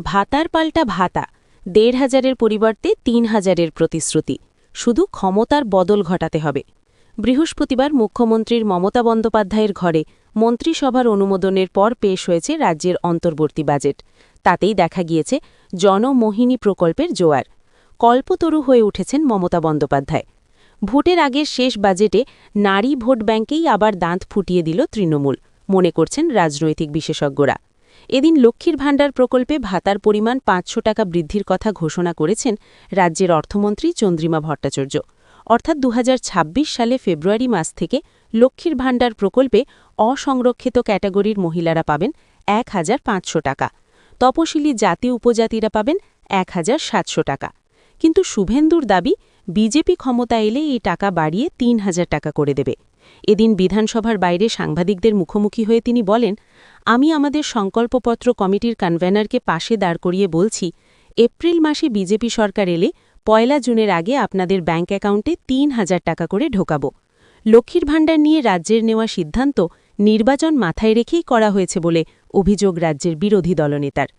ভাতার পাল্টা ভাতা ১,৫০০-এর পরিবর্তে ৩,০০০-এর প্রতিশ্রুতি শুধু ক্ষমতার বদল ঘটাতে হবে। বৃহস্পতিবার মুখ্যমন্ত্রীর মমতা বন্দ্যোপাধ্যায়ের ঘরে মন্ত্রিসভার অনুমোদনের পর পেশ হয়েছে রাজ্যের অন্তর্বর্তী বাজেট। তাতেই দেখা গিয়েছে জনমোহিনী প্রকল্পের জোয়ার। কল্পতরু হয়ে উঠেছেন মমতা বন্দ্যোপাধ্যায়। ভোটের আগের শেষ বাজেটে নারী ভোট ব্যাংকেই আবার দাঁত ফুটিয়ে দিল তৃণমূল, মনে করছেন রাজনৈতিক বিশেষজ্ঞরা। এদিন লক্ষ্মীর ভাণ্ডার প্রকল্পে ভাতার পরিমাণ ৫০০ টাকা বৃদ্ধির কথা ঘোষণা করেছেন রাজ্যের অর্থমন্ত্রী চন্দ্রিমা ভট্টাচার্য। অর্থাৎ ২০২৬ সালে ফেব্রুয়ারি মাস থেকে লক্ষ্মীর ভাণ্ডার প্রকল্পে অসংরক্ষিত ক্যাটাগরির মহিলারা পাবেন ১,৫০০ টাকা, তপশিলি জাতি উপজাতিরা পাবেন ১,৭০০ টাকা। কিন্তু শুভেন্দুর দাবি, বিজেপি ক্ষমতা এলে এই টাকা বাড়িয়ে ৩,০০০ টাকা করে দেবে। এদিন বিধানসভার বাইরে সাংবাদিকদের মুখোমুখি হয়ে তিনি বলেন, আমি আমাদের সংকল্পপত্র কমিটির কনভেনারকে পাশে দাঁড় করিয়ে বলছি, এপ্রিল মাসে বিজেপি সরকার এলে ১ জুনের আগে আপনাদের ব্যাঙ্ক অ্যাকাউন্টে ৩,০০০ টাকা করে ঢোকাব। লক্ষ্মীর ভাণ্ডার নিয়ে রাজ্যের নেওয়া সিদ্ধান্ত নির্বাচন মাথায় রেখেই করা হয়েছে বলে অভিযোগ রাজ্যের বিরোধী দলনেতার।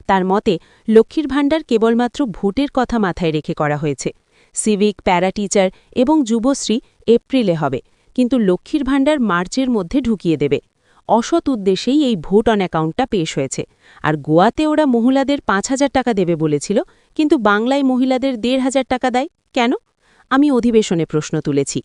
তার মতে, লক্ষ্মীর ভাণ্ডার কেবলমাত্র ভোটের কথা মাথায় রেখে করা হয়েছে। সিভিক, প্যারা টিচার এবং যুবশ্রী এপ্রিলে হবে, কিন্তু লক্ষ্মীর ভাণ্ডার মার্চের মধ্যে ঢুকিয়ে দেবে। অসৎ উদ্দেশ্যেই এই ভোট অন অ্যাকাউন্টটা পেশ হয়েছে। আর গোয়াতে ওরা মহিলাদের ৫,০০০ টাকা দেবে বলেছিল, কিন্তু বাংলায় মহিলাদের ১,৫০০ টাকা দেয় কেন? আমি অধিবেশনে প্রশ্ন তুলেছি।